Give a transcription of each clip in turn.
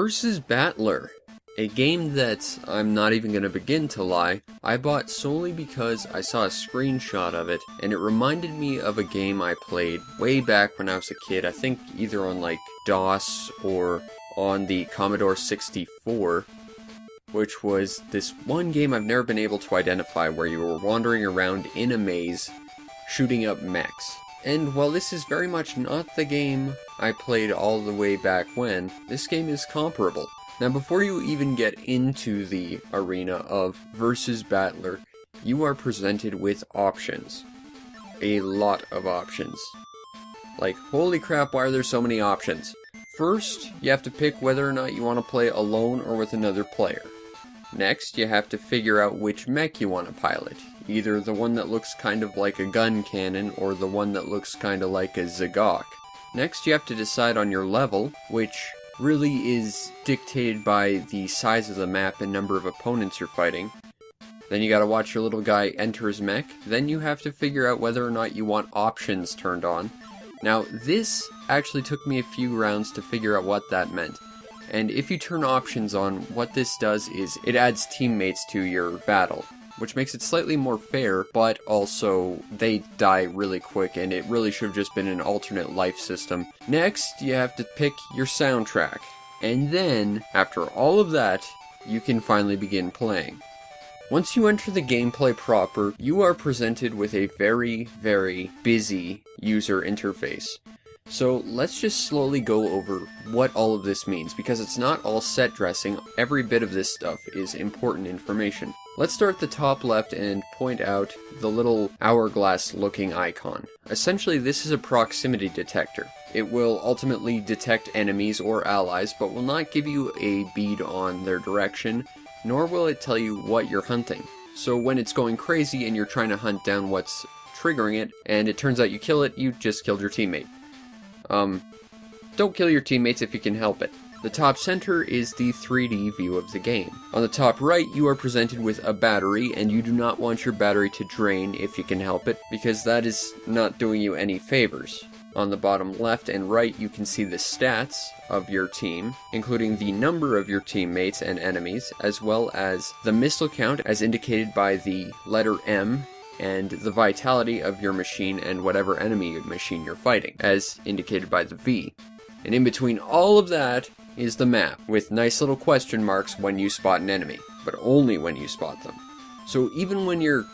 Versus Battler, a game that I'm not even going to begin to lie, I bought solely because I saw a screenshot of it, and it reminded me of a game I played way back when I was a kid, I think either on like DOS or on the Commodore 64, which was this one game I've never been able to identify where you were wandering around in a maze, shooting up mechs. And while this is very much not the game I played all the way back when, this game is comparable. Now before you even get into the arena of Versus Battler, you are presented with options. A lot of options. Like, holy crap, why are there so many options? First, you have to pick whether or not you want to play alone or with another player. Next, you have to figure out which mech you want to pilot. Either the one that looks kind of like a gun cannon, or the one that looks kind of like a Zagok. Next, you have to decide on your level, which really is dictated by the size of the map and number of opponents you're fighting. Then you gotta watch your little guy enter his mech. Then you have to figure out whether or not you want options turned on. Now, this actually took me a few rounds to figure out what that meant. And if you turn options on, what this does is it adds teammates to your battle, which makes it slightly more fair, but also they die really quick, and it really should have just been an alternate life system. Next, you have to pick your soundtrack, and then, after all of that, you can finally begin playing. Once you enter the gameplay proper, you are presented with a very, very busy user interface. So let's just slowly go over what all of this means, because it's not all set dressing. Every bit of this stuff is important information. Let's start at the top left and point out the little hourglass looking icon. Essentially, this is a proximity detector. It will ultimately detect enemies or allies, but will not give you a bead on their direction, nor will it tell you what you're hunting. So when it's going crazy and you're trying to hunt down what's triggering it, and it turns out you kill it, you just killed your teammate. Don't kill your teammates if you can help it. The top center is the 3D view of the game. On the top right, you are presented with a battery, and you do not want your battery to drain if you can help it, because that is not doing you any favors. On the bottom left and right, you can see the stats of your team, including the number of your teammates and enemies, as well as the missile count as indicated by the letter M, and the vitality of your machine and whatever enemy machine you're fighting, as indicated by the V. And in between all of that is the map, with nice little question marks when you spot an enemy, but only when you spot them. So even when you're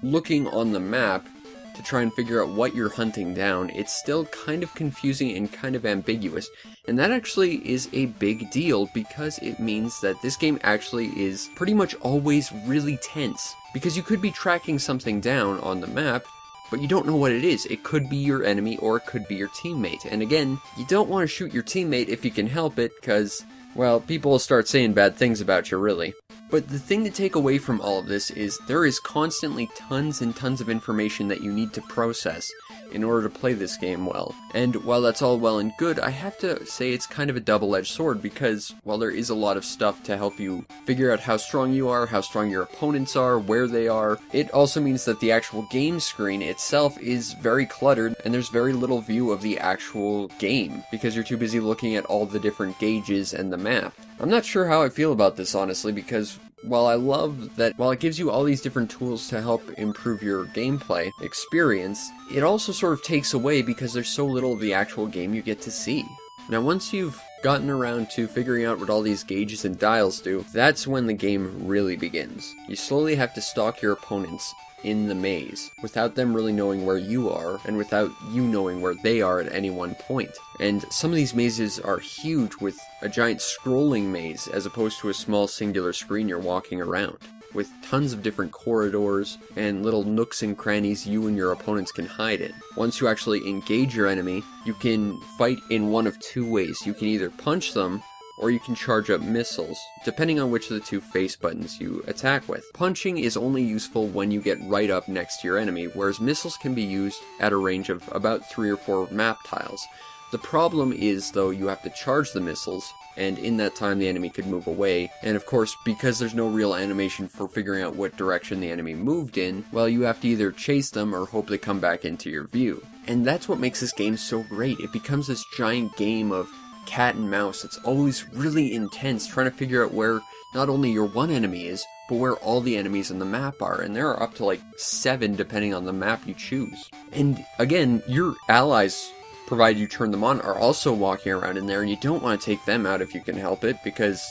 looking on the map to try and figure out what you're hunting down, it's still kind of confusing and kind of ambiguous, and that actually is a big deal because it means that this game actually is pretty much always really tense, because you could be tracking something down on the map, but you don't know what it is. It could be your enemy or it could be your teammate, and again, you don't want to shoot your teammate if you can help it, because, well, people will start saying bad things about you, really. But the thing to take away from all of this is there is constantly tons and tons of information that you need to process in order to play this game well. And while that's all well and good, I have to say it's kind of a double-edged sword, because while there is a lot of stuff to help you figure out how strong you are, how strong your opponents are, where they are, it also means that the actual game screen itself is very cluttered, and there's very little view of the actual game, because you're too busy looking at all the different gauges and the map. I'm not sure how I feel about this, honestly, because while I love that while it gives you all these different tools to help improve your gameplay experience, it also sort of takes away because there's so little of the actual game you get to see. Now once you've gotten around to figuring out what all these gauges and dials do, that's when the game really begins. You slowly have to stalk your opponents in the maze, without them really knowing where you are, and without you knowing where they are at any one point. And some of these mazes are huge, with a giant scrolling maze, as opposed to a small singular screen you're walking around, with tons of different corridors and little nooks and crannies you and your opponents can hide in. Once you actually engage your enemy, you can fight in one of two ways. You can either punch them, or you can charge up missiles, depending on which of the two face buttons you attack with. Punching is only useful when you get right up next to your enemy, whereas missiles can be used at a range of about 3 or 4 map tiles. The problem is, though, you have to charge the missiles, and in that time the enemy could move away, and of course, because there's no real animation for figuring out what direction the enemy moved in, well, you have to either chase them or hope they come back into your view. And that's what makes this game so great. It becomes this giant game of cat and mouse. It's always really intense, trying to figure out where not only your one enemy is, but where all the enemies in the map are, and there are up to like 7 depending on the map you choose. And again, your allies, provided you turn them on, are also walking around in there, and you don't want to take them out if you can help it, because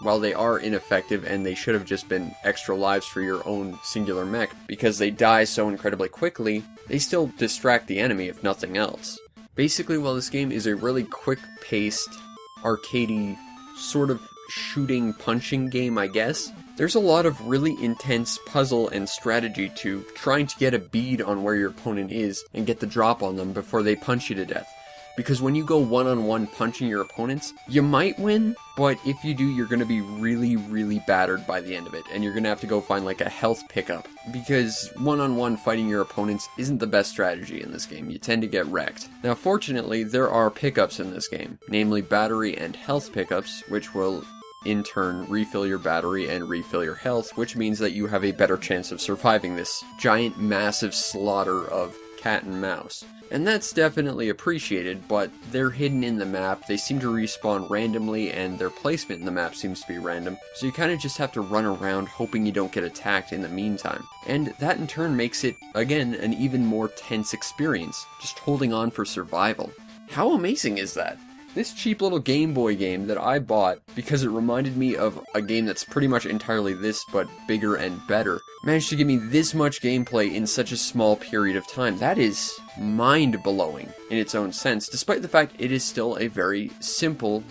while they are ineffective and they should have just been extra lives for your own singular mech, because they die so incredibly quickly, they still distract the enemy if nothing else. Basically, while this game is a really quick-paced, arcadey, sort of shooting, punching game, I guess, there's a lot of really intense puzzle and strategy to trying to get a bead on where your opponent is and get the drop on them before they punch you to death. Because when you go one-on-one punching your opponents, you might win, but if you do, you're going to be really, really battered by the end of it, and you're going to have to go find like a health pickup. Because one-on-one fighting your opponents isn't the best strategy in this game. You tend to get wrecked. Now, fortunately, there are pickups in this game, namely battery and health pickups, which will in turn refill your battery and refill your health, which means that you have a better chance of surviving this giant, massive slaughter of cat and mouse. And that's definitely appreciated, but they're hidden in the map, they seem to respawn randomly, and their placement in the map seems to be random, so you kind of just have to run around hoping you don't get attacked in the meantime. And that in turn makes it, again, an even more tense experience, just holding on for survival. How amazing is that? This cheap little Game Boy game that I bought because it reminded me of a game that's pretty much entirely this but bigger and better, managed to give me this much gameplay in such a small period of time. That is mind-blowing in its own sense, despite the fact it is still a very simple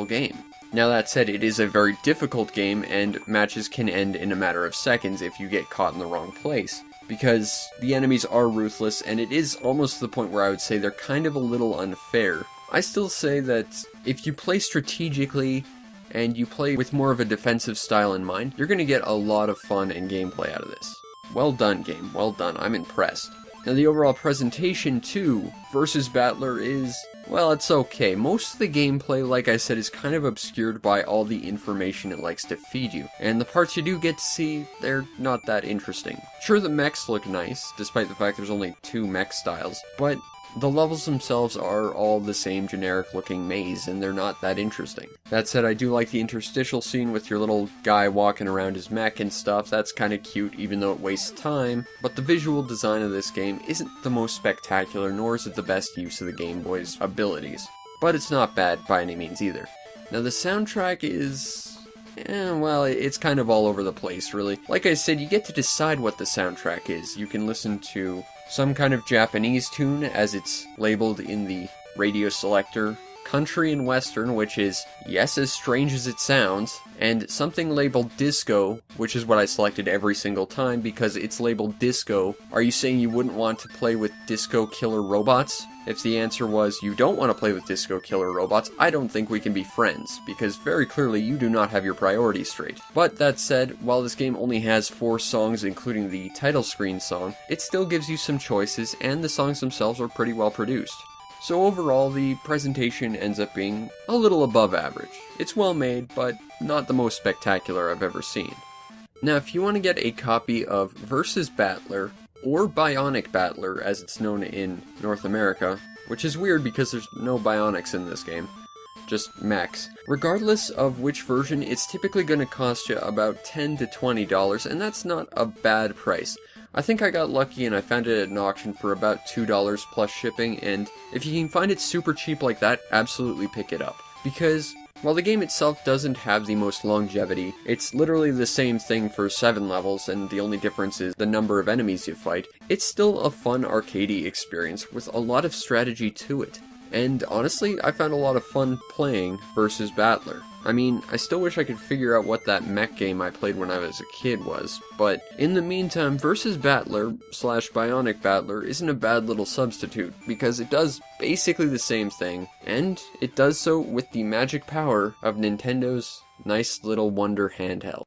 game. Now that said, it is a very difficult game, and matches can end in a matter of seconds if you get caught in the wrong place, because the enemies are ruthless, and it is almost to the point where I would say they're kind of a little unfair. I still say that if you play strategically and you play with more of a defensive style in mind, you're going to get a lot of fun and gameplay out of this. Well done, game. Well done. I'm impressed. Now, the overall presentation, too, versus Battler is, well, it's okay. Most of the gameplay, like I said, is kind of obscured by all the information it likes to feed you. And the parts you do get to see, they're not that interesting. Sure, the mechs look nice, despite the fact there's only 2 mech styles, but the levels themselves are all the same generic-looking maze, and they're not that interesting. That said, I do like the interstitial scene with your little guy walking around his mech and stuff. That's kinda cute, even though it wastes time. But the visual design of this game isn't the most spectacular, nor is it the best use of the Game Boy's abilities. But it's not bad by any means either. Now, the soundtrack is, well, it's kind of all over the place, really. Like I said, you get to decide what the soundtrack is. You can listen to some kind of Japanese tune, as it's labeled in the radio selector, country and western, which is, yes, as strange as it sounds, and something labeled disco, which is what I selected every single time because it's labeled disco. Are you saying you wouldn't want to play with disco killer robots? If the answer was you don't want to play with disco killer robots, I don't think we can be friends, because very clearly you do not have your priorities straight. But that said, while this game only has 4 songs including the title screen song, it still gives you some choices, and the songs themselves are pretty well produced. So overall, the presentation ends up being a little above average. It's well made, but not the most spectacular I've ever seen. Now, if you want to get a copy of Versus Battler, or Bionic Battler as it's known in North America, which is weird because there's no bionics in this game, just mechs. Regardless of which version, it's typically going to cost you about $10 to $20, and that's not a bad price. I think I got lucky and I found it at an auction for about $2 plus shipping, and if you can find it super cheap like that, absolutely pick it up. Because while the game itself doesn't have the most longevity, it's literally the same thing for 7 levels, and the only difference is the number of enemies you fight. It's still a fun arcadey experience with a lot of strategy to it. And honestly, I found a lot of fun playing Versus Battler. I mean, I still wish I could figure out what that mech game I played when I was a kid was, but in the meantime, Versus Battler / Bionic Battler isn't a bad little substitute, because it does basically the same thing, and it does so with the magic power of Nintendo's nice little wonder handheld.